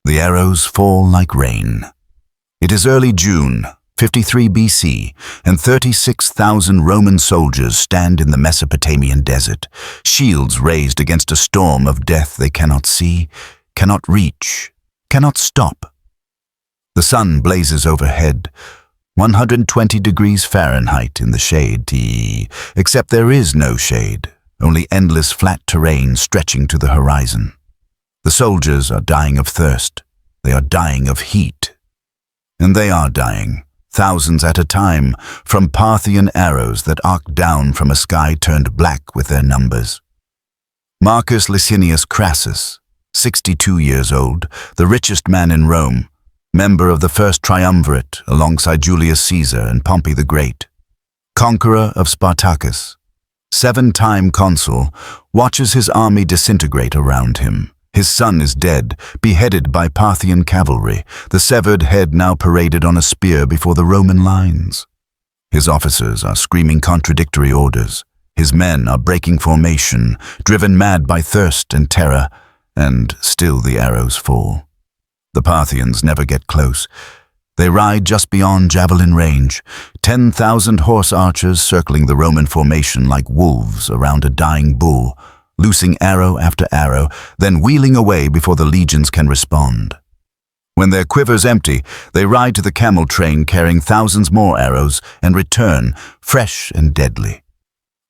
The arrows fall like rain. It is early June, 53 BC, and 36,000 Roman soldiers stand in the Mesopotamian desert, shields raised against a storm of death they cannot see, cannot reach, cannot stop. The sun blazes overhead, 120 degrees Fahrenheit in the shade, except there is no shade, only endless flat terrain stretching to the horizon. The soldiers are dying of thirst, they are dying of heat. And they are dying, thousands at a time, from Parthian arrows that arc down from a sky turned black with their numbers. Marcus Licinius Crassus, 62 years old, the richest man in Rome, member of the first triumvirate alongside Julius Caesar and Pompey the Great, conqueror of Spartacus, 7-time consul, watches his army disintegrate around him. His son is dead, beheaded by Parthian cavalry, the severed head now paraded on a spear before the Roman lines. His officers are screaming contradictory orders. His men are breaking formation, driven mad by thirst and terror, and still the arrows fall. The Parthians never get close. They ride just beyond javelin range, 10,000 horse archers circling the Roman formation like wolves around a dying bull, loosing arrow after arrow, then wheeling away before the legions can respond. When their quivers empty, they ride to the camel train carrying thousands more arrows and return, fresh and deadly.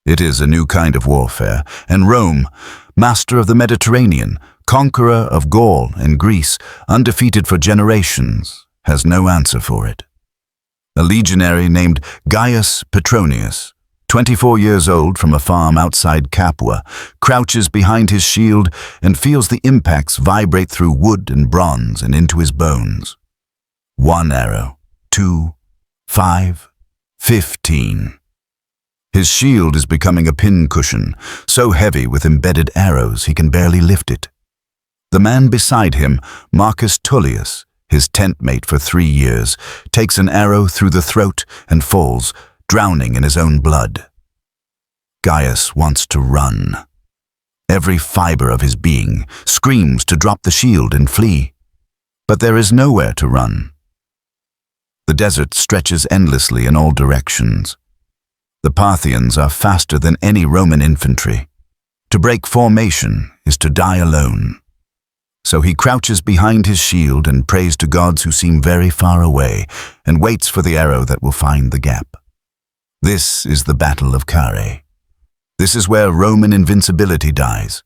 It is a new kind of warfare, and Rome, master of the Mediterranean, conqueror of Gaul and Greece, undefeated for generations, has no answer for it. A legionary named Gaius Petronius, 24 years old from a farm outside Capua, crouches behind his shield and feels the impacts vibrate through wood and bronze and into his bones. 1 arrow, 2, 5, 15. His shield is becoming a pincushion, so heavy with embedded arrows he can barely lift it. The man beside him, Marcus Tullius, his tent mate for 3 years, takes an arrow through the throat and falls, drowning in his own blood. Gaius wants to run. Every fiber of his being screams to drop the shield and flee. But there is nowhere to run. The desert stretches endlessly in all directions. The Parthians are faster than any Roman infantry. To break formation is to die alone. So he crouches behind his shield and prays to gods who seem very far away and waits for the arrow that will find the gap. This is the Battle of Carrhae. This is where Roman invincibility dies.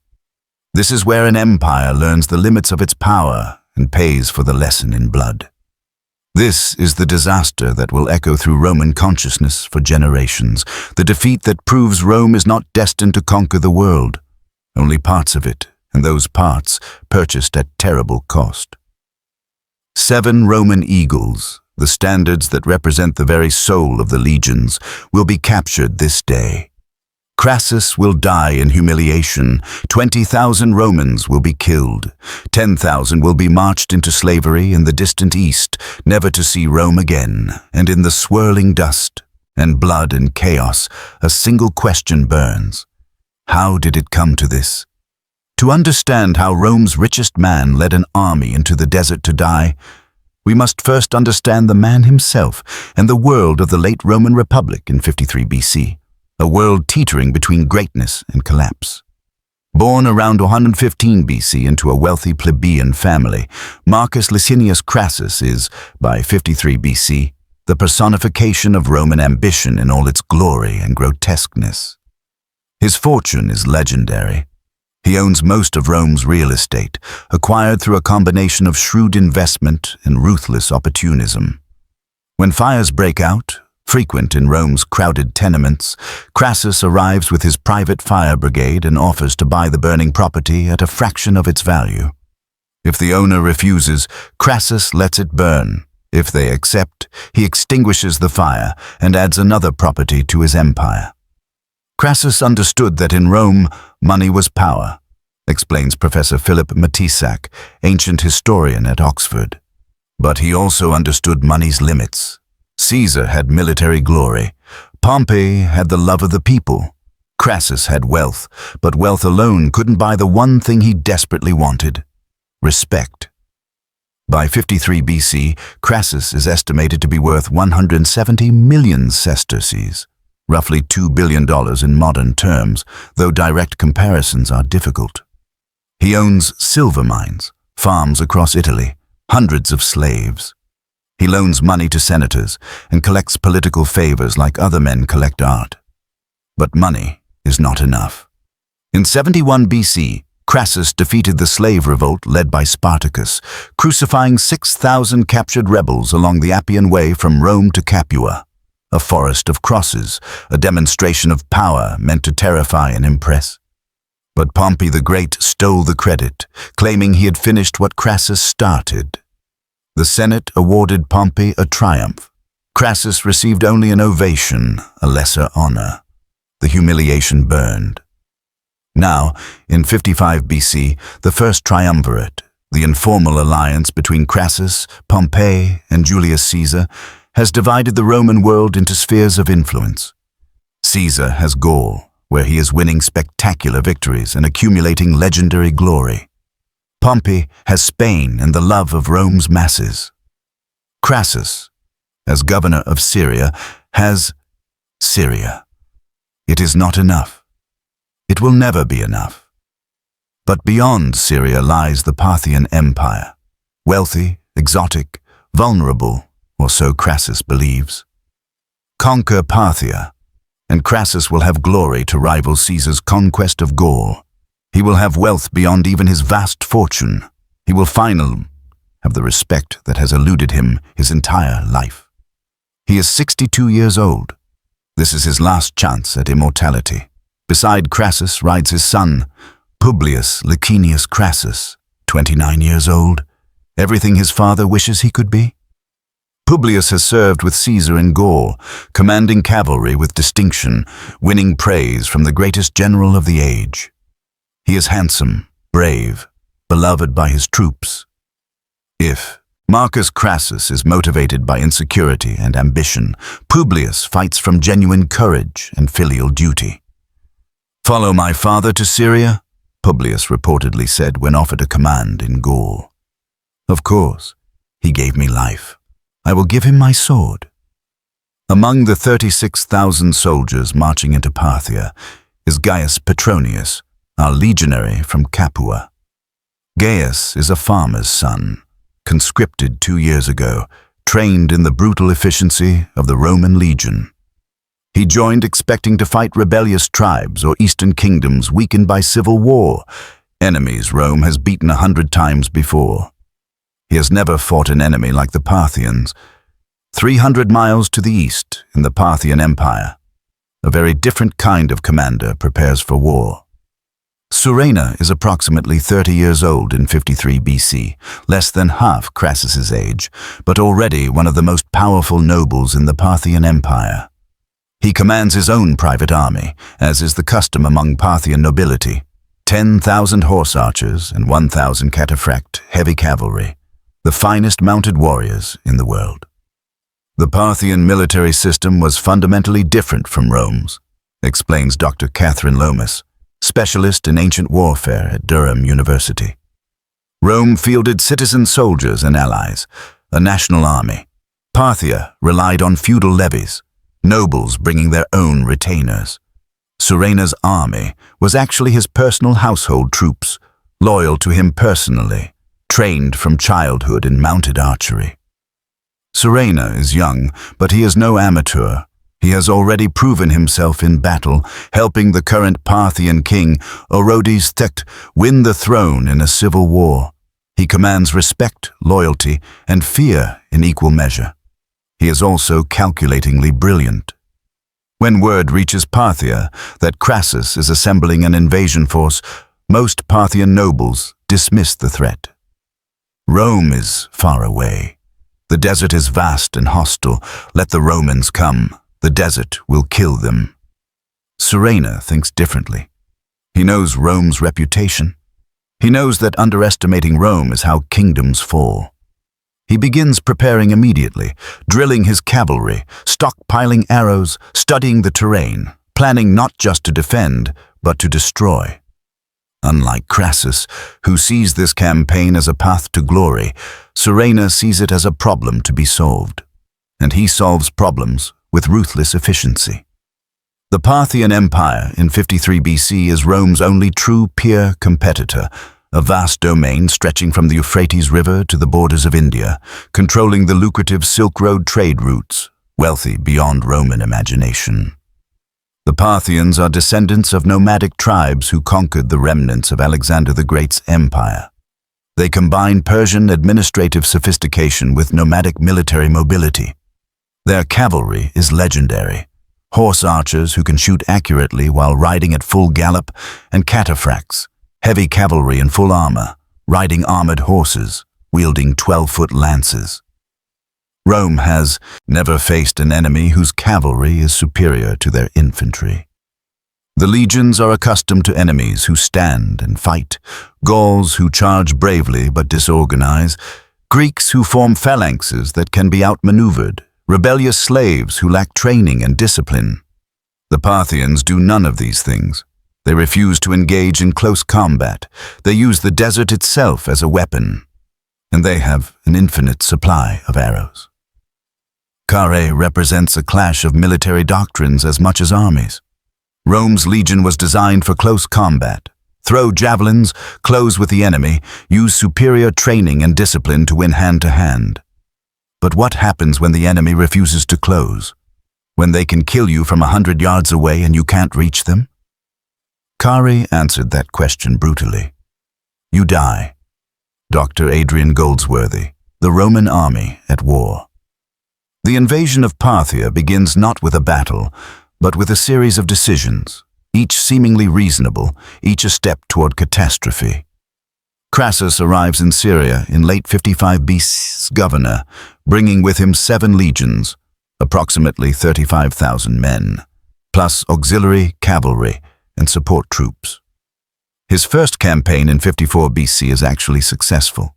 This is where an empire learns the limits of its power and pays for the lesson in blood. This is the disaster that will echo through Roman consciousness for generations, the defeat that proves Rome is not destined to conquer the world, only parts of it, and those parts purchased at terrible cost. 7 Roman eagles, the standards that represent the very soul of the legions, will be captured this day. Crassus will die in humiliation, 20,000 Romans will be killed, 10,000 will be marched into slavery in the distant east, never to see Rome again, and in the swirling dust and blood and chaos, a single question burns. How did it come to this? To understand how Rome's richest man led an army into the desert to die, we must first understand the man himself and the world of the late Roman Republic in 53 BC, a world teetering between greatness and collapse. Born around 115 BC into a wealthy plebeian family, Marcus Licinius Crassus is, by 53 BC, the personification of Roman ambition in all its glory and grotesqueness. His fortune is legendary. He owns most of Rome's real estate, acquired through a combination of shrewd investment and ruthless opportunism. When fires break out, frequent in Rome's crowded tenements, Crassus arrives with his private fire brigade and offers to buy the burning property at a fraction of its value. If the owner refuses, Crassus lets it burn. If they accept, he extinguishes the fire and adds another property to his empire. Crassus understood that in Rome, money was power, explains Professor Philip Matisak, ancient historian at Oxford. But he also understood money's limits. Caesar had military glory. Pompey had the love of the people. Crassus had wealth, but wealth alone couldn't buy the one thing he desperately wanted: respect. By 53 BC, Crassus is estimated to be worth 170 million sesterces, roughly $2 billion in modern terms, though direct comparisons are difficult. He owns silver mines, farms across Italy, hundreds of slaves. He loans money to senators and collects political favors like other men collect art. But money is not enough. In 71 BC, Crassus defeated the slave revolt led by Spartacus, crucifying 6,000 captured rebels along the Appian Way from Rome to Capua, a forest of crosses, a demonstration of power meant to terrify and impress. But Pompey the Great stole the credit, claiming he had finished what Crassus started. The Senate awarded Pompey a triumph. Crassus received only an ovation, a lesser honor. The humiliation burned. Now, in 55 BC, the first triumvirate, the informal alliance between Crassus, Pompey, and Julius Caesar, has divided the Roman world into spheres of influence. Caesar has Gaul, where he is winning spectacular victories and accumulating legendary glory. Pompey has Spain and the love of Rome's masses. Crassus, as governor of Syria, has Syria. It is not enough. It will never be enough. But beyond Syria lies the Parthian Empire, wealthy, exotic, vulnerable, or so Crassus believes. Conquer Parthia, and Crassus will have glory to rival Caesar's conquest of Gaul. He will have wealth beyond even his vast fortune. He will finally have the respect that has eluded him his entire life. He is 62 years old. This is his last chance at immortality. Beside Crassus rides his son, Publius Licinius Crassus, 29 years old, everything his father wishes he could be. Publius has served with Caesar in Gaul, commanding cavalry with distinction, winning praise from the greatest general of the age. He is handsome, brave, beloved by his troops. If Marcus Crassus is motivated by insecurity and ambition, Publius fights from genuine courage and filial duty. "Follow my father to Syria," Publius reportedly said when offered a command in Gaul. "Of course, he gave me life. I will give him my sword." Among the 36,000 soldiers marching into Parthia is Gaius Petronius, our legionary from Capua. Gaius is a farmer's son, conscripted 2 years ago, trained in the brutal efficiency of the Roman legion. He joined expecting to fight rebellious tribes or eastern kingdoms weakened by civil war, enemies Rome has beaten 100 times before. He has never fought an enemy like the Parthians. 300 miles to the east, in the Parthian Empire, a very different kind of commander prepares for war. Surena is approximately 30 years old in 53 BC, less than half Crassus's age, but already one of the most powerful nobles in the Parthian Empire. He commands his own private army, as is the custom among Parthian nobility, 10,000 horse archers and 1,000 cataphract heavy cavalry, the finest mounted warriors in the world. The Parthian military system was fundamentally different from Rome's, explains Dr. Catherine Lomas, specialist in ancient warfare at Durham University. Rome fielded citizen soldiers and allies, a national army. Parthia relied on feudal levies, nobles bringing their own retainers. Surena's army was actually his personal household troops, loyal to him personally, trained from childhood in mounted archery. Surena is young, but he is no amateur. He has already proven himself in battle, helping the current Parthian king, Orodes Thect, win the throne in a civil war. He commands respect, loyalty, and fear in equal measure. He is also calculatingly brilliant. When word reaches Parthia that Crassus is assembling an invasion force, most Parthian nobles dismiss the threat. Rome is far away. The desert is vast and hostile. Let the Romans come. The desert will kill them. Surena thinks differently. He knows Rome's reputation. He knows that underestimating Rome is how kingdoms fall. He begins preparing immediately, drilling his cavalry, stockpiling arrows, studying the terrain, planning not just to defend, but to destroy. Unlike Crassus, who sees this campaign as a path to glory, Surena sees it as a problem to be solved. And he solves problems with ruthless efficiency. The Parthian Empire in 53 BC is Rome's only true peer competitor, a vast domain stretching from the Euphrates River to the borders of India, controlling the lucrative Silk Road trade routes, wealthy beyond Roman imagination. The Parthians are descendants of nomadic tribes who conquered the remnants of Alexander the Great's empire. They combine Persian administrative sophistication with nomadic military mobility. Their cavalry is legendary. Horse archers who can shoot accurately while riding at full gallop, and cataphracts, heavy cavalry in full armor, riding armored horses, wielding 12-foot lances. Rome has never faced an enemy whose cavalry is superior to their infantry. The legions are accustomed to enemies who stand and fight, Gauls who charge bravely but disorganize, Greeks who form phalanxes that can be outmaneuvered, rebellious slaves who lack training and discipline. The Parthians do none of these things. They refuse to engage in close combat. They use the desert itself as a weapon. And they have an infinite supply of arrows. Carrhae represents a clash of military doctrines as much as armies. Rome's legion was designed for close combat. Throw javelins, close with the enemy, use superior training and discipline to win hand-to-hand. But what happens when the enemy refuses to close? When they can kill you from 100 yards away and you can't reach them? Carrhae answered that question brutally. You die. Dr. Adrian Goldsworthy, The Roman Army at War. The invasion of Parthia begins not with a battle, but with a series of decisions, each seemingly reasonable, each a step toward catastrophe. Crassus arrives in Syria in late 55 BC's governor, bringing with him 7 legions, approximately 35,000 men, plus auxiliary, cavalry, and support troops. His first campaign in 54 BC is actually successful.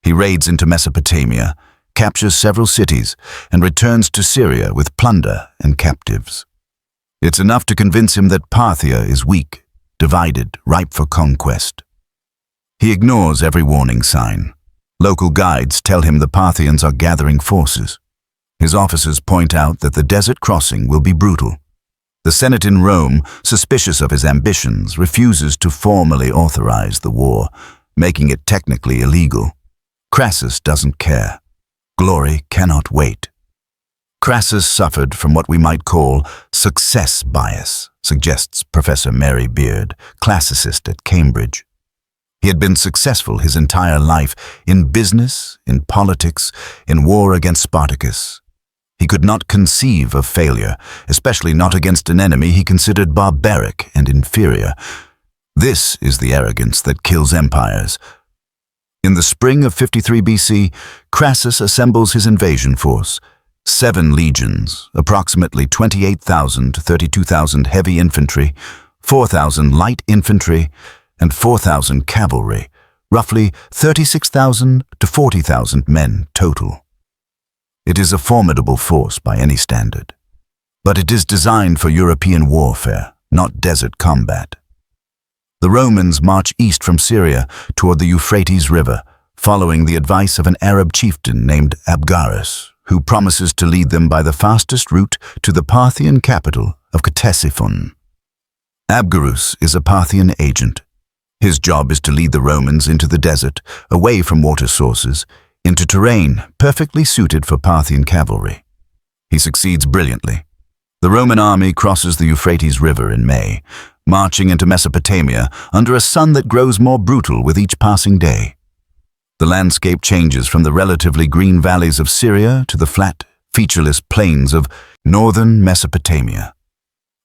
He raids into Mesopotamia, captures several cities, and returns to Syria with plunder and captives. It's enough to convince him that Parthia is weak, divided, ripe for conquest. He ignores every warning sign. Local guides tell him the Parthians are gathering forces. His officers point out that the desert crossing will be brutal. The Senate in Rome, suspicious of his ambitions, refuses to formally authorize the war, making it technically illegal. Crassus doesn't care. Glory cannot wait. Crassus suffered from what we might call success bias, suggests Professor Mary Beard, classicist at Cambridge. He had been successful his entire life in business, in politics, in war against Spartacus. He could not conceive of failure, especially not against an enemy he considered barbaric and inferior. This is the arrogance that kills empires. In the spring of 53 BC, Crassus assembles his invasion force, 7 legions, approximately 28,000 to 32,000 heavy infantry, 4,000 light infantry, and 4,000 cavalry, roughly 36,000 to 40,000 men total. It is a formidable force by any standard, but it is designed for European warfare, not desert combat. The Romans march east from Syria toward the Euphrates River, following the advice of an Arab chieftain named Abgarus, who promises to lead them by the fastest route to the Parthian capital of Ctesiphon. Abgarus is a Parthian agent. His job is to lead the Romans into the desert, away from water sources, into terrain perfectly suited for Parthian cavalry. He succeeds brilliantly. The Roman army crosses the Euphrates River in May, marching into Mesopotamia under a sun that grows more brutal with each passing day. The landscape changes from the relatively green valleys of Syria to the flat, featureless plains of northern Mesopotamia.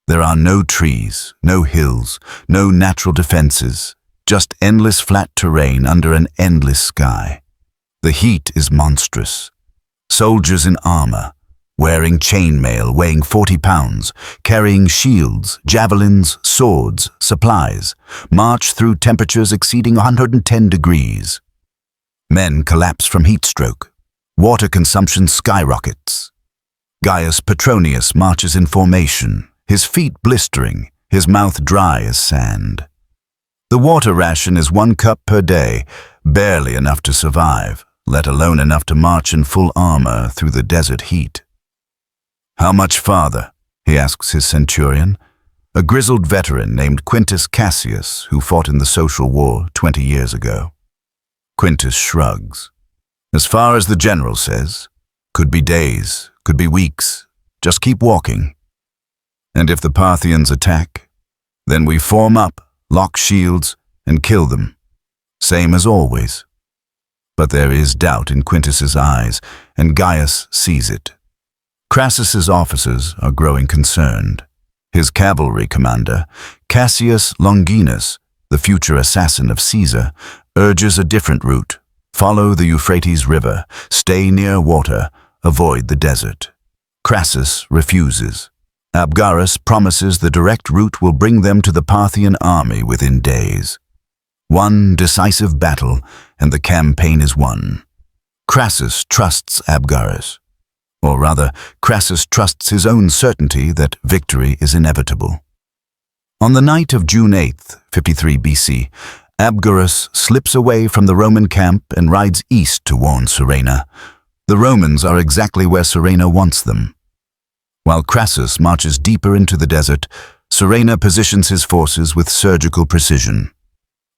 There are no trees, no hills, no natural defenses, just endless flat terrain under an endless sky. The heat is monstrous. Soldiers in armor, wearing chainmail weighing 40 pounds, carrying shields, javelins, swords, supplies, march through temperatures exceeding 110 degrees. Men collapse from heat stroke. Water consumption skyrockets. Gaius Petronius marches in formation, his feet blistering, his mouth dry as sand. The water ration is 1 cup per day, barely enough to survive, let alone enough to march in full armor through the desert heat. "How much farther?" he asks his centurion, a grizzled veteran named Quintus Cassius who fought in the social war 20 years ago. Quintus shrugs. "As far as the general says. Could be days, could be weeks. Just keep walking. And if the Parthians attack, then we form up, lock shields, and kill them. Same as always." But there is doubt in Quintus's eyes, and Gaius sees it. Crassus's officers are growing concerned. His cavalry commander, Cassius Longinus, the future assassin of Caesar, urges a different route. Follow the Euphrates River, stay near water, avoid the desert. Crassus refuses. Abgarus promises the direct route will bring them to the Parthian army within days. One decisive battle, and the campaign is won. Crassus trusts Abgarus. Or rather, Crassus trusts his own certainty that victory is inevitable. On the night of June 8th, 53 BC, Abgarus slips away from the Roman camp and rides east to warn Surena. The Romans are exactly where Surena wants them. While Crassus marches deeper into the desert, Surena positions his forces with surgical precision.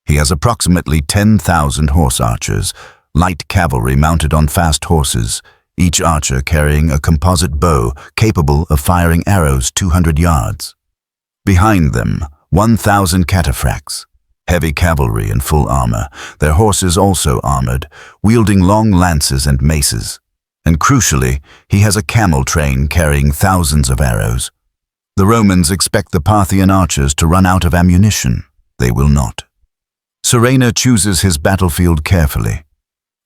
He has approximately 10,000 horse archers, light cavalry mounted on fast horses, each archer carrying a composite bow capable of firing arrows 200 yards. Behind them, 1,000 cataphracts, heavy cavalry in full armor, their horses also armored, wielding long lances and maces. And crucially, he has a camel train carrying thousands of arrows. The Romans expect the Parthian archers to run out of ammunition. They will not. Surena chooses his battlefield carefully.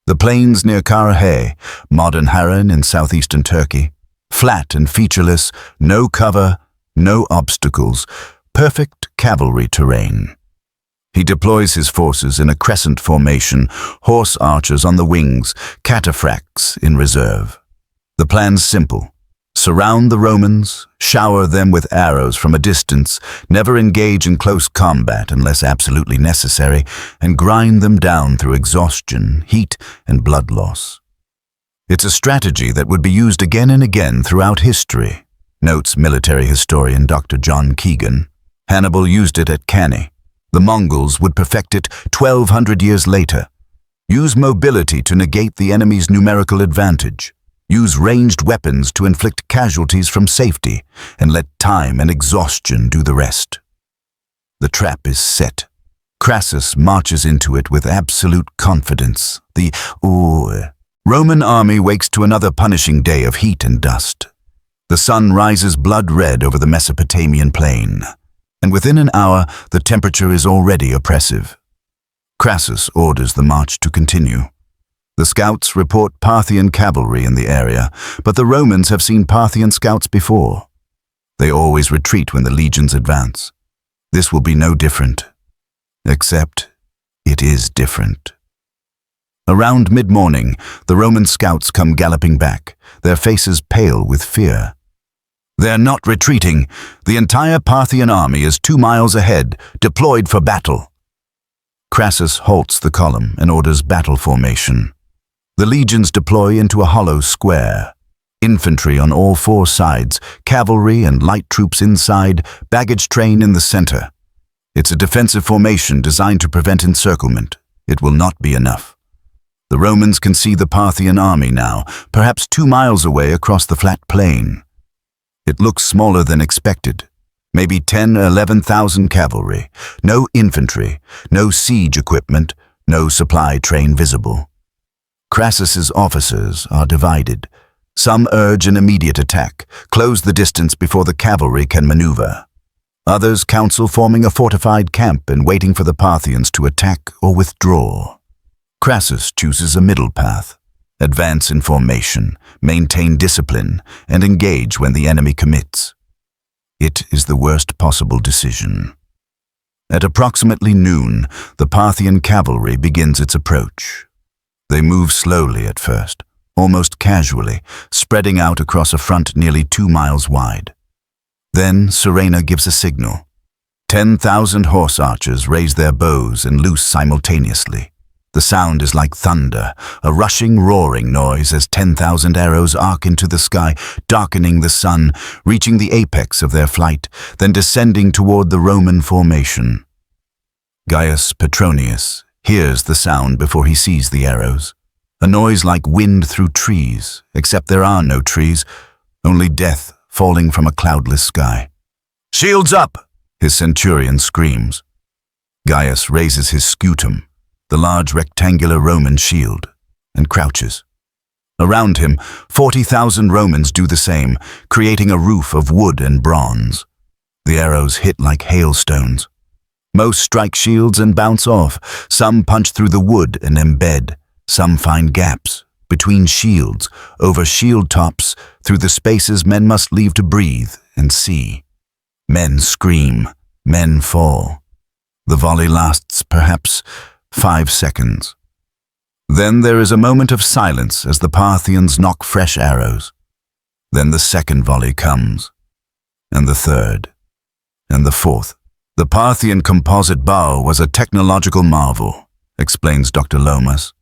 The plains near Carrhae, modern Harran in southeastern Turkey, flat and featureless, no cover, no obstacles, perfect cavalry terrain. He deploys his forces in a crescent formation, horse archers on the wings, cataphracts in reserve. The plan's simple. Surround the Romans, shower them with arrows from a distance, never engage in close combat unless absolutely necessary, and grind them down through exhaustion, heat, and blood loss. It's a strategy that would be used again and again throughout history, notes military historian Dr. John Keegan. Hannibal used it at Cannae. The Mongols would perfect it 1,200 years later. Use mobility to negate the enemy's numerical advantage. Use ranged weapons to inflict casualties from safety, and let time and exhaustion do the rest. The trap is set. Crassus marches into it with absolute confidence. The Roman army wakes to another punishing day of heat and dust. The sun rises blood red over the Mesopotamian plain, and within an hour the temperature is already oppressive. Crassus orders the march to continue. The scouts report Parthian cavalry in the area, but the Romans have seen Parthian scouts before. They always retreat when the legions advance. This will be no different. Except, it is different. Around mid-morning, the Roman scouts come galloping back, their faces pale with fear. They're not retreating. The entire Parthian army is 2 miles ahead, deployed for battle. Crassus halts the column and orders battle formation. The legions deploy into a hollow square. Infantry on all 4 sides, cavalry and light troops inside, baggage train in the center. It's a defensive formation designed to prevent encirclement. It will not be enough. The Romans can see the Parthian army now, perhaps 2 miles away across the flat plain. It looks smaller than expected. Maybe 10 or 11,000 cavalry. No infantry, no siege equipment, no supply train visible. Crassus's officers are divided. Some urge an immediate attack, close the distance before the cavalry can maneuver. Others counsel forming a fortified camp and waiting for the Parthians to attack or withdraw. Crassus chooses a middle path. Advance in formation, maintain discipline, and engage when the enemy commits. It is the worst possible decision. At approximately noon, the Parthian cavalry begins its approach. They move slowly at first, almost casually, spreading out across a front nearly 2 miles wide. Then Surena gives a signal. 10,000 horse archers raise their bows and loose simultaneously. The sound is like thunder, a rushing, roaring noise as 10,000 arrows arc into the sky, darkening the sun, reaching the apex of their flight, then descending toward the Roman formation. Gaius Petronius hears the sound before he sees the arrows. A noise like wind through trees, except there are no trees, only death falling from a cloudless sky. "Shields up!" his centurion screams. Gaius raises his scutum, the large rectangular Roman shield, and crouches. Around him, 40,000 Romans do the same, creating a roof of wood and bronze. The arrows hit like hailstones. Most strike shields and bounce off. Some punch through the wood and embed. Some find gaps, between shields, over shield tops, through the spaces men must leave to breathe and see. Men scream, men fall. The volley lasts perhaps 5 seconds. Then there is a moment of silence as the Parthians knock fresh arrows. Then the second volley comes, and the third, and the fourth. The Parthian composite bow was a technological marvel, explains Dr. Lomas.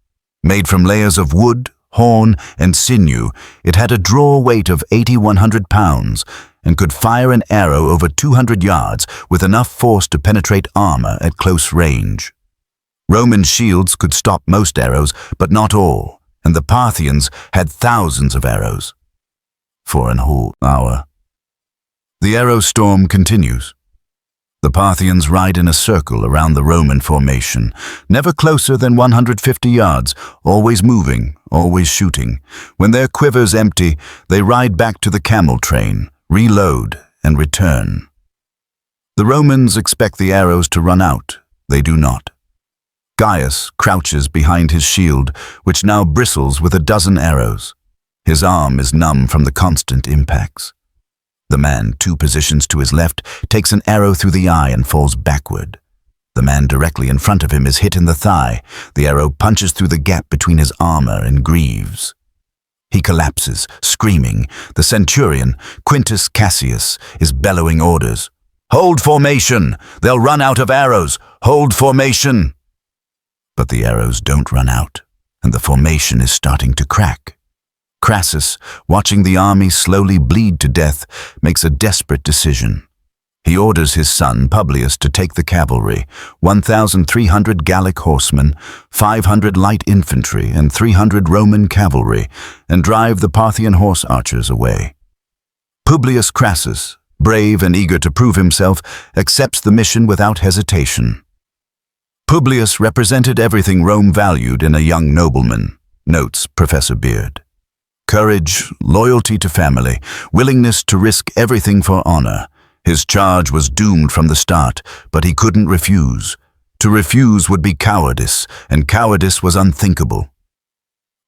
Made from layers of wood, horn, and sinew, it had a draw weight of 8,100 pounds and could fire an arrow over 200 yards with enough force to penetrate armor at close range. Roman shields could stop most arrows, but not all, and the Parthians had thousands of arrows. For an whole hour. The arrow storm continues. The Parthians ride in a circle around the Roman formation, never closer than 150 yards, always moving, always shooting. When their quivers empty, they ride back to the camel train, reload, and return. The Romans expect the arrows to run out. They do not. Gaius crouches behind his shield, which now bristles with a dozen arrows. His arm is numb from the constant impacts. The man 2 positions to his left takes an arrow through the eye and falls backward. The man directly in front of him is hit in the thigh. The arrow punches through the gap between his armor and greaves. He collapses, screaming. The centurion, Quintus Cassius, is bellowing orders. "Hold formation! They'll run out of arrows! Hold formation!" But the arrows don't run out, and the formation is starting to crack. Crassus, watching the army slowly bleed to death, makes a desperate decision. He orders his son Publius to take the cavalry, 1,300 Gallic horsemen, 500 light infantry, and 300 Roman cavalry, and drive the Parthian horse archers away. Publius Crassus, brave and eager to prove himself, accepts the mission without hesitation. Publius represented everything Rome valued in a young nobleman, notes Professor Beard. Courage, loyalty to family, willingness to risk everything for honor. His charge was doomed from the start, but he couldn't refuse. To refuse would be cowardice, and cowardice was unthinkable.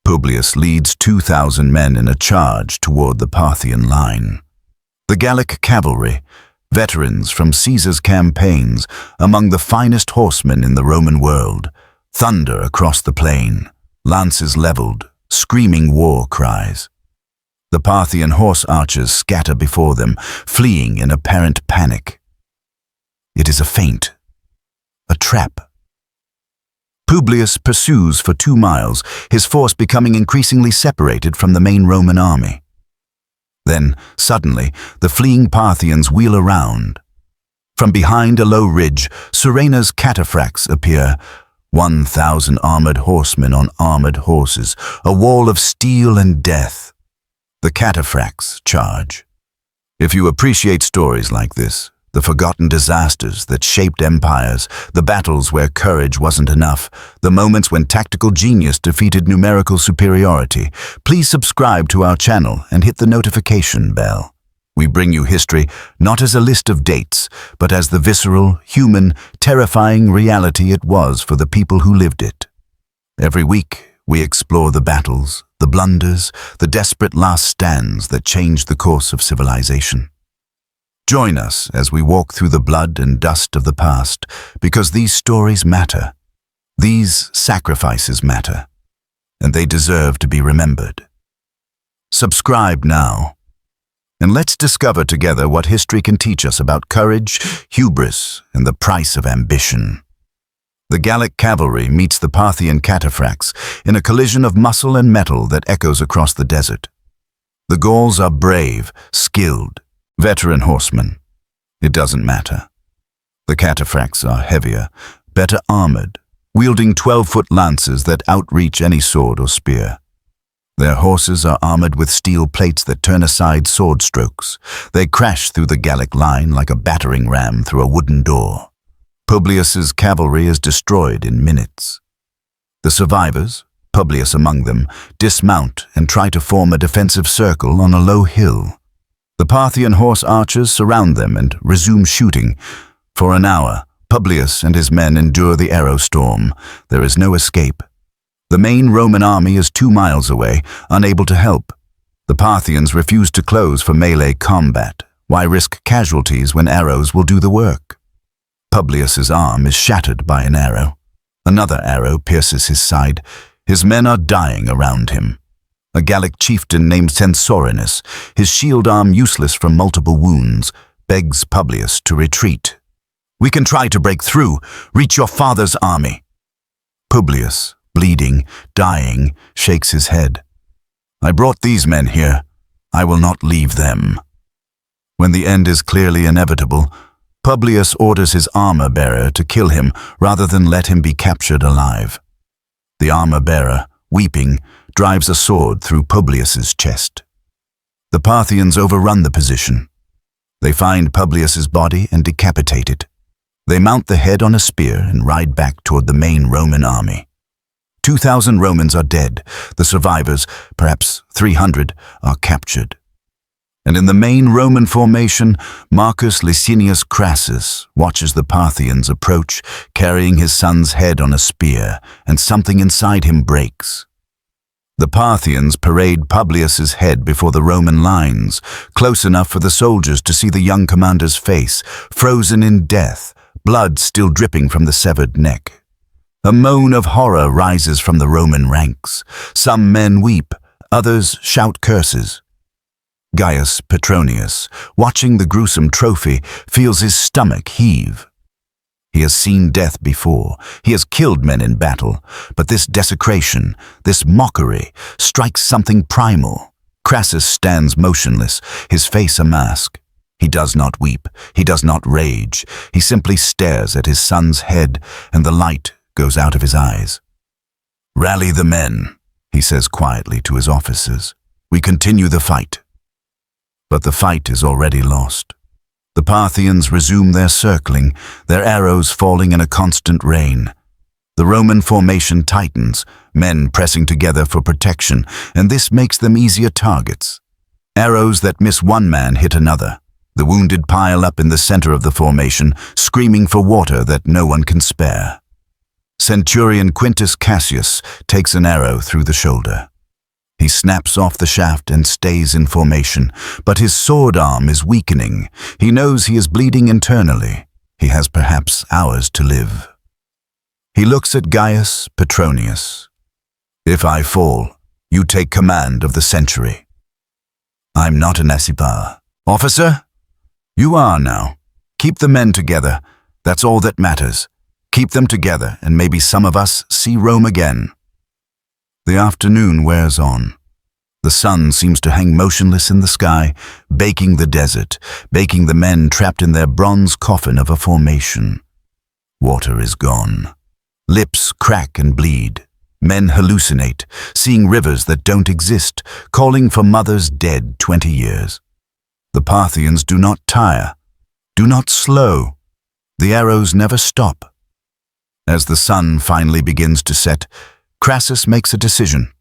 Publius leads 2,000 men in a charge toward the Parthian line. The Gallic cavalry, veterans from Caesar's campaigns, among the finest horsemen in the Roman world, thunder across the plain, lances leveled, screaming war cries. The Parthian horse archers scatter before them, fleeing in apparent panic. It is a feint, a trap. Publius pursues for 2 miles, his force becoming increasingly separated from the main Roman army. Then, suddenly, the fleeing Parthians wheel around. From behind a low ridge, Surena's cataphracts appear, 1,000 armored horsemen on armored horses, a wall of steel and death. The cataphracts charge. If you appreciate stories like this, the forgotten disasters that shaped empires, the battles where courage wasn't enough, the moments when tactical genius defeated numerical superiority, please subscribe to our channel and hit the notification bell. We bring you history not as a list of dates, but as the visceral, human, terrifying reality it was for the people who lived it. Every week, we explore the battles, the blunders, the desperate last stands that changed the course of civilization. Join us as we walk through the blood and dust of the past, because these stories matter. These sacrifices matter, and they deserve to be remembered. Subscribe now. And let's discover together what history can teach us about courage, hubris, and the price of ambition. The Gallic cavalry meets the Parthian cataphracts in a collision of muscle and metal that echoes across the desert. The Gauls are brave, skilled, veteran horsemen. It doesn't matter. The cataphracts are heavier, better armored, wielding 12-foot lances that outreach any sword or spear. Their horses are armored with steel plates that turn aside sword strokes. They crash through the Gallic line like a battering ram through a wooden door. Publius's cavalry is destroyed in minutes. The survivors, Publius among them, dismount and try to form a defensive circle on a low hill. The Parthian horse archers surround them and resume shooting. For an hour, Publius and his men endure the arrow storm. There is no escape. The main Roman army is 2 miles away, unable to help. The Parthians refuse to close for melee combat. Why risk casualties when arrows will do the work? Publius's arm is shattered by an arrow. Another arrow pierces his side. His men are dying around him. A Gallic chieftain named Censorinus, his shield arm useless from multiple wounds, begs Publius to retreat. "We can try to break through. Reach your father's army." Publius, bleeding, dying, shakes his head. "I brought these men here. I will not leave them." When the end is clearly inevitable, Publius orders his armor-bearer to kill him rather than let him be captured alive. The armor-bearer, weeping, drives a sword through Publius's chest. The Parthians overrun the position. They find Publius's body and decapitate it. They mount the head on a spear and ride back toward the main Roman army. 2,000 Romans are dead. The survivors, perhaps 300, are captured. And in the main Roman formation, Marcus Licinius Crassus watches the Parthians approach, carrying his son's head on a spear, and something inside him breaks. The Parthians parade Publius's head before the Roman lines, close enough for the soldiers to see the young commander's face, frozen in death, blood still dripping from the severed neck. A moan of horror rises from the Roman ranks. Some men weep, others shout curses. Gaius Petronius, watching the gruesome trophy, feels his stomach heave. He has seen death before. He has killed men in battle. But this desecration, this mockery, strikes something primal. Crassus stands motionless, his face a mask. He does not weep. He does not rage. He simply stares at his son's head, and the light goes out of his eyes. "Rally the men," he says quietly to his officers. "We continue the fight." But the fight is already lost. The Parthians resume their circling, their arrows falling in a constant rain. The Roman formation tightens, men pressing together for protection, and this makes them easier targets. Arrows that miss one man hit another. The wounded pile up in the center of the formation, screaming for water that no one can spare. Centurion Quintus Cassius takes an arrow through the shoulder. He snaps off the shaft and stays in formation, but his sword arm is weakening. He knows he is bleeding internally. He has perhaps hours to live. He looks at Gaius Petronius. "If I fall, you take command of the century." "I'm not an Assipa." "Officer?" "You are now. Keep the men together. That's all that matters. Keep them together, and maybe some of us see Rome again." The afternoon wears on. The sun seems to hang motionless in the sky, baking the desert, baking the men trapped in their bronze coffin of a formation. Water is gone. Lips crack and bleed. Men hallucinate, seeing rivers that don't exist, calling for mothers dead 20 years. The Parthians do not tire, do not slow. The arrows never stop. As the sun finally begins to set, Crassus makes a decision.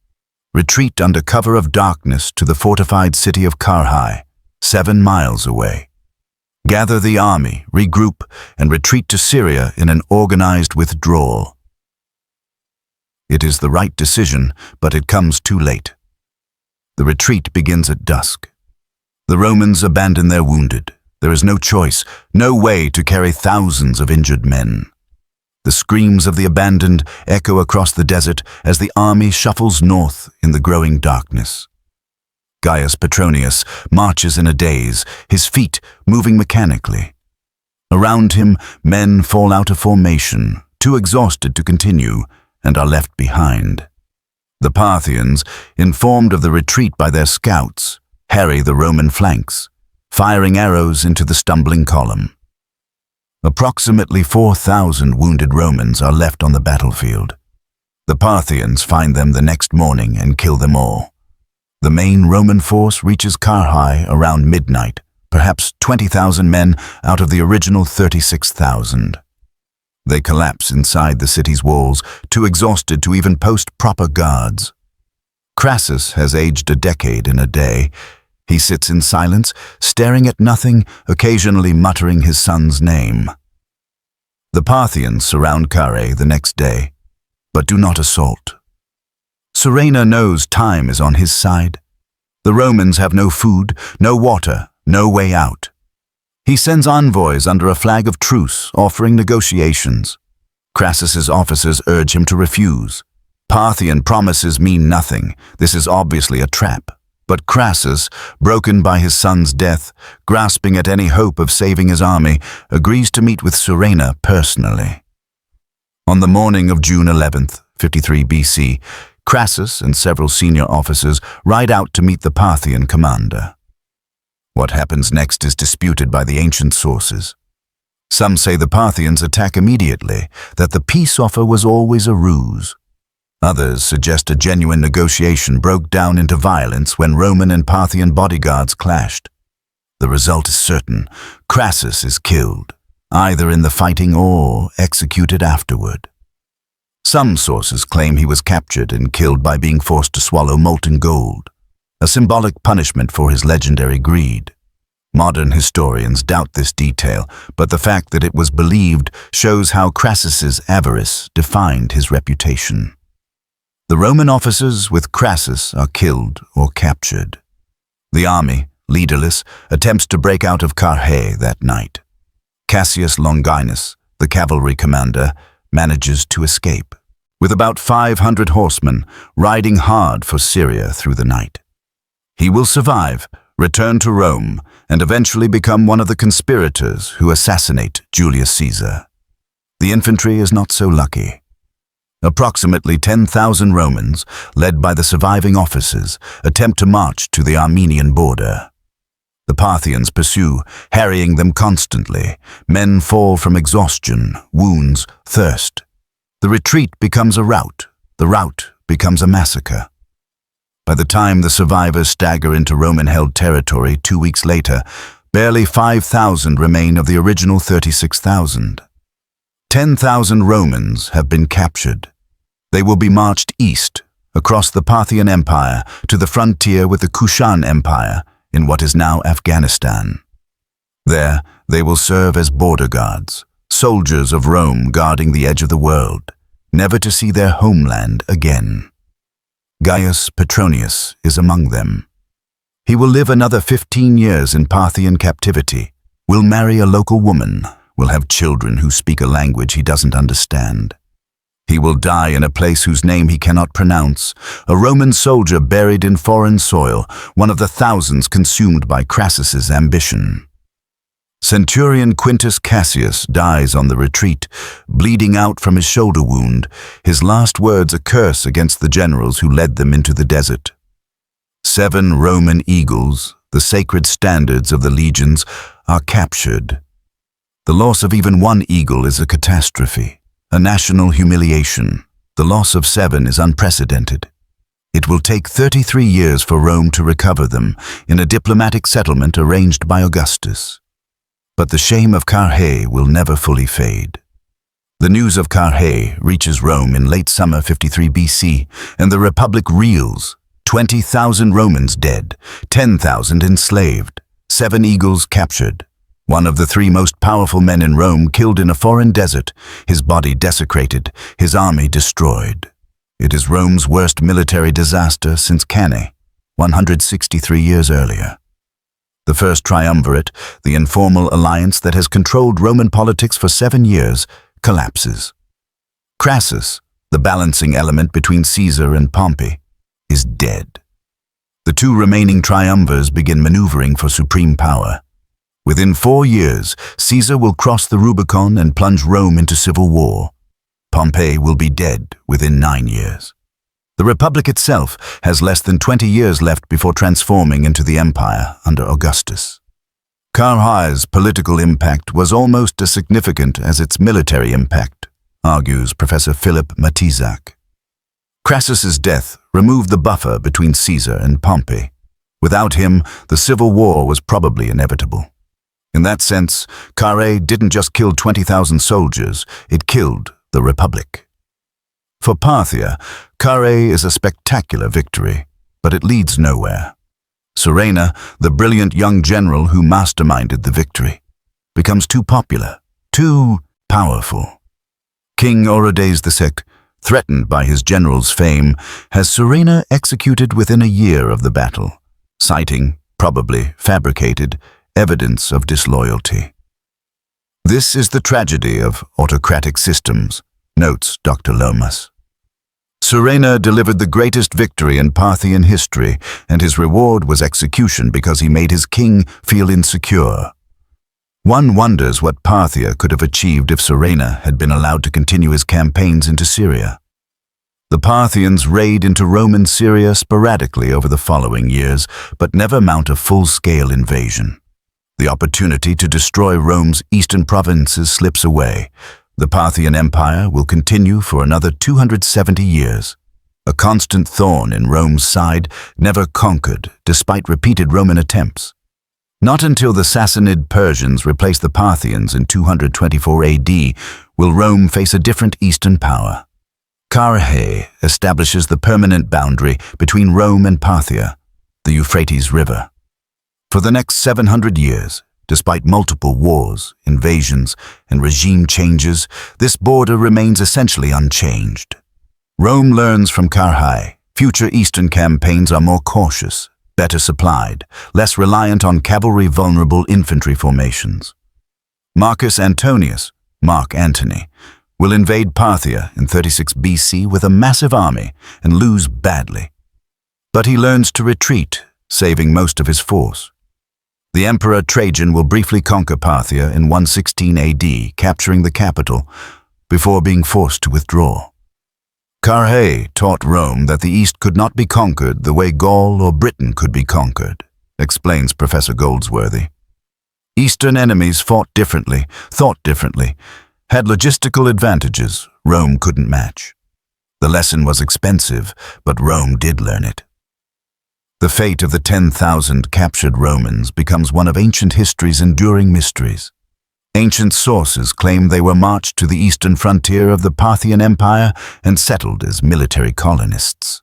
Retreat under cover of darkness to the fortified city of Carrhae, 7 miles away. Gather the army, regroup, and retreat to Syria in an organized withdrawal. It is the right decision, but it comes too late. The retreat begins at dusk. The Romans abandon their wounded. There is no choice, no way to carry thousands of injured men. The screams of the abandoned echo across the desert as the army shuffles north in the growing darkness. Gaius Petronius marches in a daze, his feet moving mechanically. Around him, men fall out of formation, too exhausted to continue, and are left behind. The Parthians, informed of the retreat by their scouts, harry the Roman flanks, firing arrows into the stumbling column. Approximately 4,000 wounded Romans are left on the battlefield. The Parthians find them the next morning and kill them all. The main Roman force reaches Carrhae around midnight, perhaps 20,000 men out of the original 36,000. They collapse inside the city's walls, too exhausted to even post proper guards. Crassus has aged a decade in a day. He sits in silence, staring at nothing, occasionally muttering his son's name. The Parthians surround Carrhae the next day, but do not assault. Surenna knows time is on his side. The Romans have no food, no water, no way out. He sends envoys under a flag of truce, offering negotiations. Crassus's officers urge him to refuse. Parthian promises mean nothing. This is obviously a trap. But Crassus, broken by his son's death, grasping at any hope of saving his army, agrees to meet with Surenna personally. On the morning of June 11th, 53 BC, Crassus and several senior officers ride out to meet the Parthian commander. What happens next is disputed by the ancient sources. Some say the Parthians attack immediately, that the peace offer was always a ruse. Others suggest a genuine negotiation broke down into violence when Roman and Parthian bodyguards clashed. The result is certain. Crassus is killed, either in the fighting or executed afterward. Some sources claim he was captured and killed by being forced to swallow molten gold, a symbolic punishment for his legendary greed. Modern historians doubt this detail, but the fact that it was believed shows how Crassus's avarice defined his reputation. The Roman officers with Crassus are killed or captured. The army, leaderless, attempts to break out of Carrhae that night. Cassius Longinus, the cavalry commander, manages to escape, with about 500 horsemen riding hard for Syria through the night. He will survive, return to Rome, and eventually become one of the conspirators who assassinate Julius Caesar. The infantry is not so lucky. Approximately 10,000 Romans, led by the surviving officers, attempt to march to the Armenian border. The Parthians pursue, harrying them constantly. Men fall from exhaustion, wounds, thirst. The retreat becomes a rout. The rout becomes a massacre. By the time the survivors stagger into Roman-held territory 2 weeks later, barely 5,000 remain of the original 36,000. 10,000 Romans have been captured. They will be marched east, across the Parthian Empire, to the frontier with the Kushan Empire, in what is now Afghanistan. There, they will serve as border guards, soldiers of Rome guarding the edge of the world, never to see their homeland again. Gaius Petronius is among them. He will live another 15 years in Parthian captivity, will marry a local woman, will have children who speak a language he doesn't understand. He will die in a place whose name he cannot pronounce, a Roman soldier buried in foreign soil, one of the thousands consumed by Crassus's ambition. Centurion Quintus Cassius dies on the retreat, bleeding out from his shoulder wound, his last words a curse against the generals who led them into the desert. 7 Roman eagles, the sacred standards of the legions, are captured. The loss of even one eagle is a catastrophe, a national humiliation. The loss of 7 is unprecedented. It will take 33 years for Rome to recover them in a diplomatic settlement arranged by Augustus. But the shame of Carrhae will never fully fade. The news of Carrhae reaches Rome in late summer 53 BC, and the Republic reels. 20,000 Romans dead, 10,000 enslaved, 7 eagles captured. One of the 3 most powerful men in Rome killed in a foreign desert, his body desecrated, his army destroyed. It is Rome's worst military disaster since Carrhae, 163 years earlier. The first triumvirate, the informal alliance that has controlled Roman politics for 7 years, collapses. Crassus, the balancing element between Caesar and Pompey, is dead. The two remaining triumvirs begin maneuvering for supreme power. Within 4 years, Caesar will cross the Rubicon and plunge Rome into civil war. Pompey will be dead within 9 years. The Republic itself has less than 20 years left before transforming into the empire under Augustus. Carrhae's political impact was almost as significant as its military impact, argues Professor Philip Matizak. Crassus's death removed the buffer between Caesar and Pompey. Without him, the civil war was probably inevitable. In that sense, Carrhae didn't just kill 20,000 soldiers, it killed the Republic. For Parthia, Carrhae is a spectacular victory, but it leads nowhere. Surena, the brilliant young general who masterminded the victory, becomes too popular, too powerful. King Orodes II, threatened by his general's fame, has Surena executed within a year of the battle, citing, probably fabricated, evidence of disloyalty. This is the tragedy of autocratic systems, notes Dr. Lomas. Surena delivered the greatest victory in Parthian history, and his reward was execution because he made his king feel insecure. One wonders what Parthia could have achieved if Surena had been allowed to continue his campaigns into Syria. The Parthians raid into Roman Syria sporadically over the following years, but never mount a full-scale invasion. The opportunity to destroy Rome's eastern provinces slips away. The Parthian Empire will continue for another 270 years. A constant thorn in Rome's side, never conquered despite repeated Roman attempts. Not until the Sassanid Persians replace the Parthians in 224 AD will Rome face a different eastern power. Carrhae establishes the permanent boundary between Rome and Parthia, the Euphrates River. For the next 700 years, despite multiple wars, invasions, and regime changes, this border remains essentially unchanged. Rome learns from Carrhae. Future eastern campaigns are more cautious, better supplied, less reliant on cavalry-vulnerable infantry formations. Marcus Antonius, Mark Antony, will invade Parthia in 36 BC with a massive army and lose badly. But he learns to retreat, saving most of his force. The Emperor Trajan will briefly conquer Parthia in 116 AD, capturing the capital, before being forced to withdraw. Carrhae taught Rome that the East could not be conquered the way Gaul or Britain could be conquered, explains Professor Goldsworthy. Eastern enemies fought differently, thought differently, had logistical advantages Rome couldn't match. The lesson was expensive, but Rome did learn it. The fate of the 10,000 captured Romans becomes one of ancient history's enduring mysteries. Ancient sources claim they were marched to the eastern frontier of the Parthian Empire and settled as military colonists.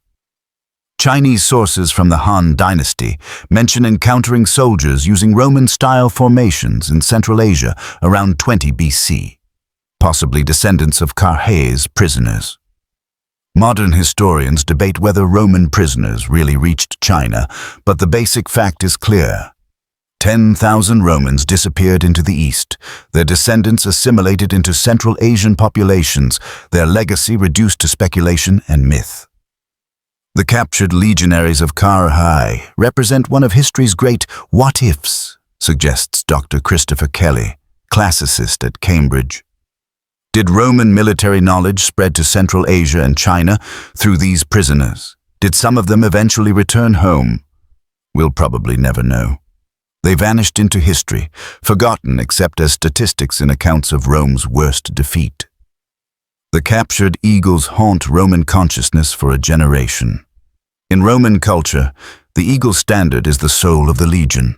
Chinese sources from the Han Dynasty mention encountering soldiers using Roman-style formations in Central Asia around 20 BC, possibly descendants of Carrhae's prisoners. Modern historians debate whether Roman prisoners really reached China, but the basic fact is clear. 10,000 Romans disappeared into the east, their descendants assimilated into Central Asian populations, their legacy reduced to speculation and myth. The captured legionaries of Carrhae represent one of history's great what-ifs, suggests Dr. Christopher Kelly, classicist at Cambridge. Did Roman military knowledge spread to Central Asia and China through these prisoners? Did some of them eventually return home? We'll probably never know. They vanished into history, forgotten except as statistics in accounts of Rome's worst defeat. The captured eagles haunt Roman consciousness for a generation. In Roman culture, the eagle standard is the soul of the legion.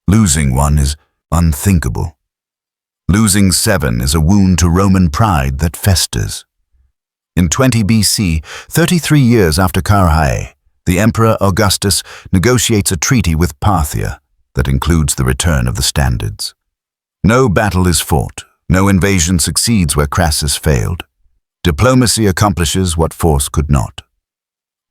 Losing one is unthinkable. Losing 7 is a wound to Roman pride that festers. In 20 BC, 33 years after Carrhae, the Emperor Augustus negotiates a treaty with Parthia that includes the return of the standards. No battle is fought, no invasion succeeds where Crassus failed. Diplomacy accomplishes what force could not.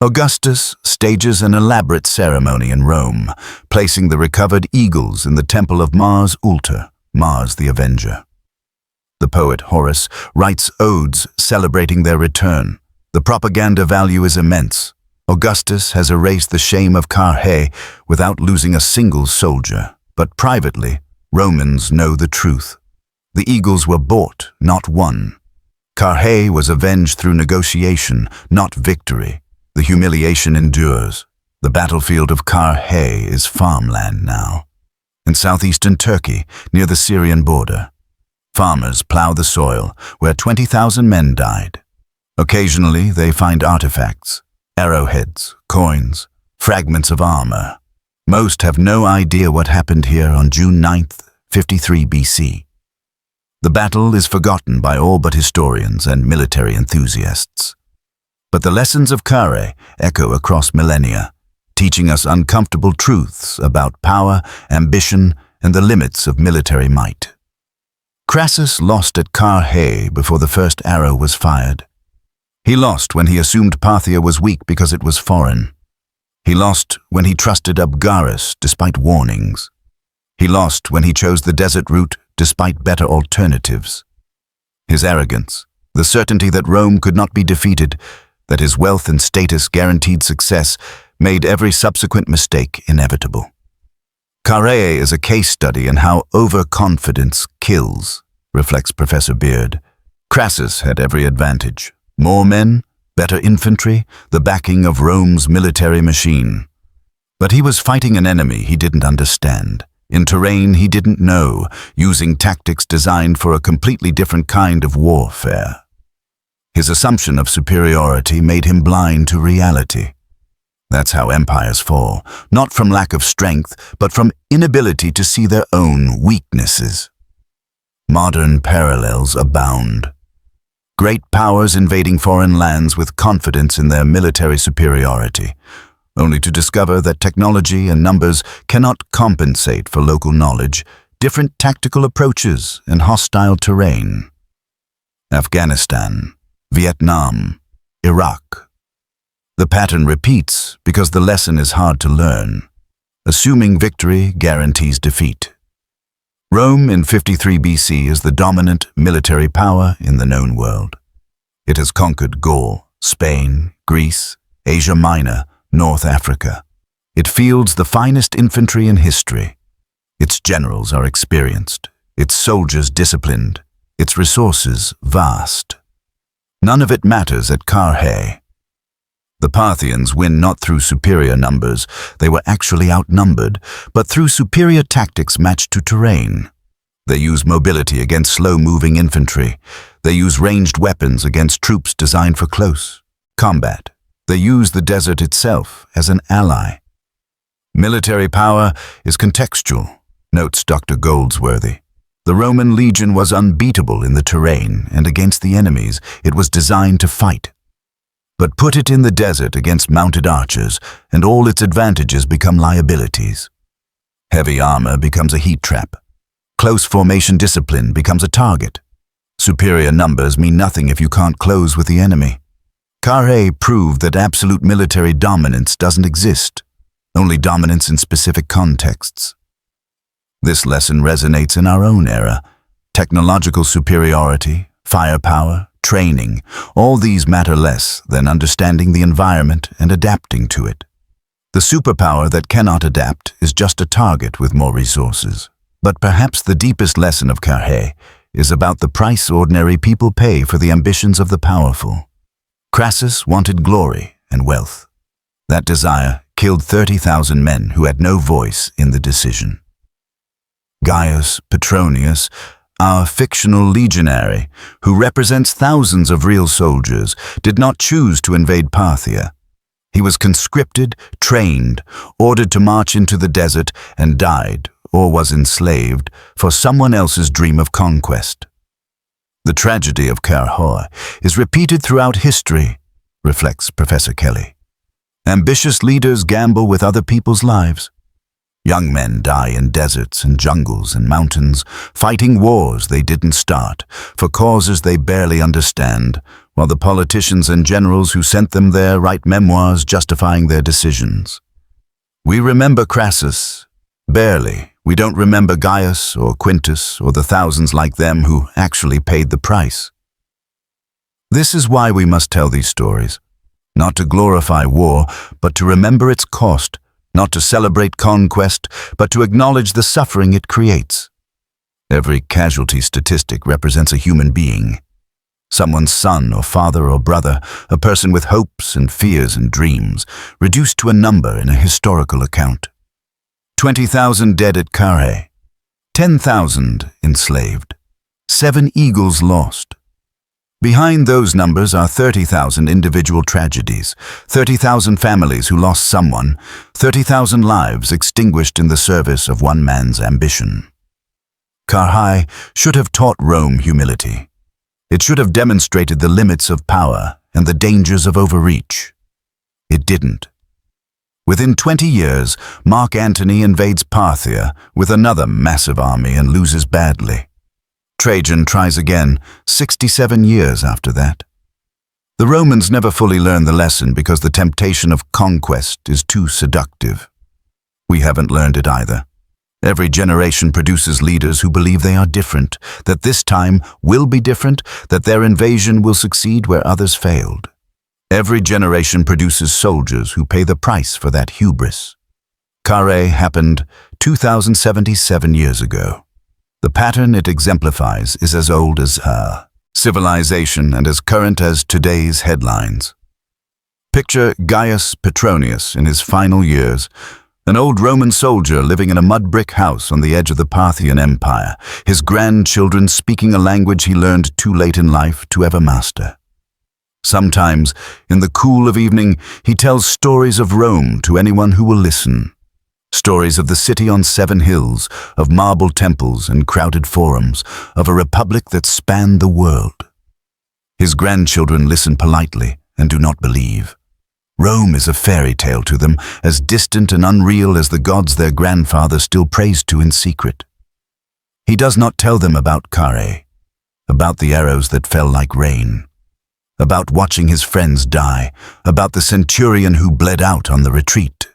Augustus stages an elaborate ceremony in Rome, placing the recovered eagles in the temple of Mars Ultor, Mars the Avenger. The poet Horace writes odes celebrating their return. The propaganda value is immense. Augustus has erased the shame of Carrhae without losing a single soldier, but privately, Romans know the truth. The eagles were bought, not won. Carrhae was avenged through negotiation, not victory. The humiliation endures. The battlefield of Carrhae is farmland now. In southeastern Turkey, near the Syrian border, farmers plow the soil where 20,000 men died. Occasionally, they find artifacts, arrowheads, coins, fragments of armor. Most have no idea what happened here on June 9th, 53 BC. The battle is forgotten by all but historians and military enthusiasts. But the lessons of Carrhae echo across millennia, teaching us uncomfortable truths about power, ambition, and the limits of military might. Crassus lost at Carrhae before the first arrow was fired. He lost when he assumed Parthia was weak because it was foreign. He lost when he trusted Abgarus despite warnings. He lost when he chose the desert route despite better alternatives. His arrogance, the certainty that Rome could not be defeated, that his wealth and status guaranteed success, made every subsequent mistake inevitable. Carrhae is a case study in how overconfidence kills, reflects Professor Beard. Crassus had every advantage. More men, better infantry, the backing of Rome's military machine. But he was fighting an enemy he didn't understand, in terrain he didn't know, using tactics designed for a completely different kind of warfare. His assumption of superiority made him blind to reality. That's how empires fall, not from lack of strength, but from inability to see their own weaknesses. Modern parallels abound. Great powers invading foreign lands with confidence in their military superiority, only to discover that technology and numbers cannot compensate for local knowledge, different tactical approaches, and hostile terrain. Afghanistan, Vietnam, Iraq. The pattern repeats because the lesson is hard to learn. Assuming victory guarantees defeat. Rome in 53 BC is the dominant military power in the known world. It has conquered Gaul, Spain, Greece, Asia Minor, North Africa. It fields the finest infantry in history. Its generals are experienced, its soldiers disciplined, its resources vast. None of it matters at Carrhae. The Parthians win not through superior numbers, they were actually outnumbered, but through superior tactics matched to terrain. They use mobility against slow-moving infantry. They use ranged weapons against troops designed for close combat. They use the desert itself as an ally. Military power is contextual, notes Dr. Goldsworthy. The Roman legion was unbeatable in the terrain, and against the enemies it was designed to fight. But put it in the desert against mounted archers, and all its advantages become liabilities. Heavy armor becomes a heat trap. Close formation discipline becomes a target. Superior numbers mean nothing if you can't close with the enemy. Carrhae proved that absolute military dominance doesn't exist, only dominance in specific contexts. This lesson resonates in our own era. Technological superiority, firepower, training, all these matter less than understanding the environment and adapting to it. The superpower that cannot adapt is just a target with more resources. But perhaps the deepest lesson of Carrhae is about the price ordinary people pay for the ambitions of the powerful. Crassus wanted glory and wealth. That desire killed 30,000 men who had no voice in the decision. Gaius Petronius, our fictional legionary, who represents thousands of real soldiers, did not choose to invade Parthia. He was conscripted, trained, ordered to march into the desert, and died, or was enslaved, for someone else's dream of conquest. The tragedy of Carrhae is repeated throughout history, reflects Professor Kelly. Ambitious leaders gamble with other people's lives. Young men die in deserts and jungles and mountains, fighting wars they didn't start, for causes they barely understand, while the politicians and generals who sent them there write memoirs justifying their decisions. We remember Crassus. Barely. We don't remember Gaius or Quintus or the thousands like them who actually paid the price. This is why we must tell these stories. not to glorify war, but to remember its cost, not to celebrate conquest, but to acknowledge the suffering it creates. Every casualty statistic represents a human being. Someone's son or father or brother, a person with hopes and fears and dreams, reduced to a number in a historical account. 20,000 dead at Carrhae, 10,000 enslaved, 7 eagles lost. Behind those numbers are 30,000 individual tragedies, 30,000 families who lost someone, 30,000 lives extinguished in the service of one man's ambition. Carrhae should have taught Rome humility. It should have demonstrated the limits of power and the dangers of overreach. It didn't. Within 20 years, Mark Antony invades Parthia with another massive army and loses badly. Trajan tries again, 67 years after that. The Romans never fully learn the lesson because the temptation of conquest is too seductive. We haven't learned it either. Every generation produces leaders who believe they are different, that this time will be different, that their invasion will succeed where others failed. Every generation produces soldiers who pay the price for that hubris. Carrhae happened 2,077 years ago. The pattern it exemplifies is as old as our civilization and as current as today's headlines. Picture Gaius Petronius in his final years, an old Roman soldier living in a mud-brick house on the edge of the Parthian Empire, his grandchildren speaking a language he learned too late in life to ever master. Sometimes, in the cool of evening, he tells stories of Rome to anyone who will listen. Stories of the city on 7 hills, of marble temples and crowded forums, of a republic that spanned the world. His grandchildren listen politely and do not believe. Rome is a fairy tale to them, as distant and unreal as the gods their grandfather still prays to in secret. He does not tell them about Carrhae, about the arrows that fell like rain, about watching his friends die, about the centurion who bled out on the retreat,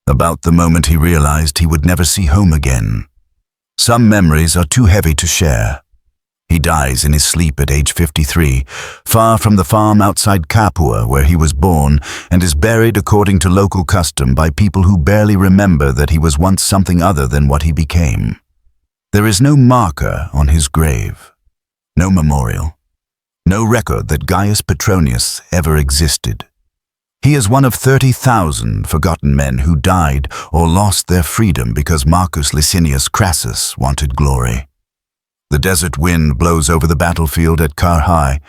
about the moment he realized he would never see home again. Some memories are too heavy to share. He dies in his sleep at age 53, far from the farm outside Capua where he was born, and is buried according to local custom by people who barely remember that he was once something other than what he became. There is no marker on his grave, no memorial, no record that Gaius Petronius ever existed. He is one of 30,000 forgotten men who died or lost their freedom because Marcus Licinius Crassus wanted glory. The desert wind blows over the battlefield at Carrhae,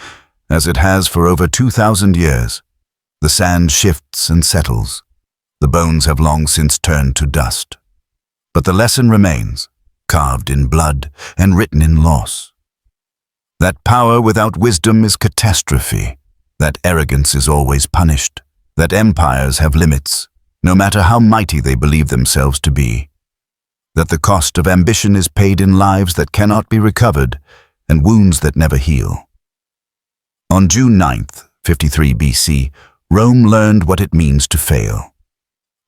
as it has for over 2,000 years. The sand shifts and settles. The bones have long since turned to dust. But the lesson remains, carved in blood and written in loss. That power without wisdom is catastrophe, that arrogance is always punished, that empires have limits, no matter how mighty they believe themselves to be, that the cost of ambition is paid in lives that cannot be recovered and wounds that never heal. On June 9th, 53 BC, Rome learned what it means to fail.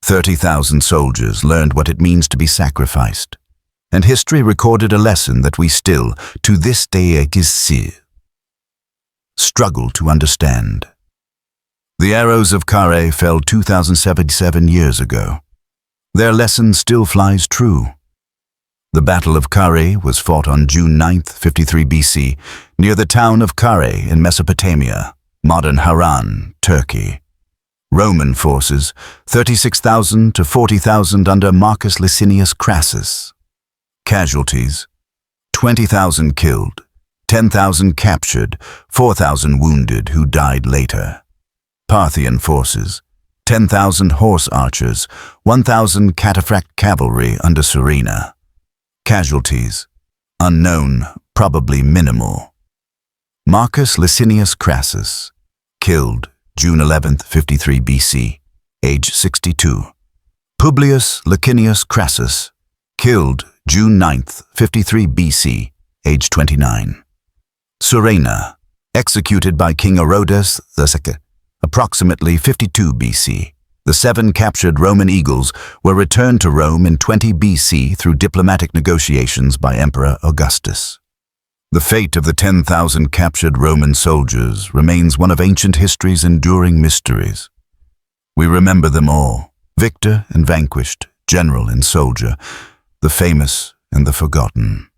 30,000 soldiers learned what it means to be sacrificed, and history recorded a lesson that we still, to this day, struggle to understand. The arrows of Carrhae fell 2,077 years ago. Their lesson still flies true. The Battle of Carrhae was fought on June 9th, 53 BC, near the town of Carrhae in Mesopotamia, modern Haran, Turkey. Roman forces, 36,000 to 40,000 under Marcus Licinius Crassus. Casualties, 20,000 killed, 10,000 captured, 4,000 wounded who died later. Parthian forces, 10,000 horse archers, 1,000 cataphract cavalry under Serena. Casualties, unknown, probably minimal. Marcus Licinius Crassus, killed June 11th, 53 BC, age 62. Publius Licinius Crassus, killed June 9th, 53 BC, age 29. Serena, executed by King Herodes II, approximately 52 BC. The 7 captured Roman eagles were returned to Rome in 20 BC through diplomatic negotiations by Emperor Augustus. The fate of the 10,000 captured Roman soldiers remains one of ancient history's enduring mysteries. We remember them all, victor and vanquished, general and soldier, the famous and the forgotten.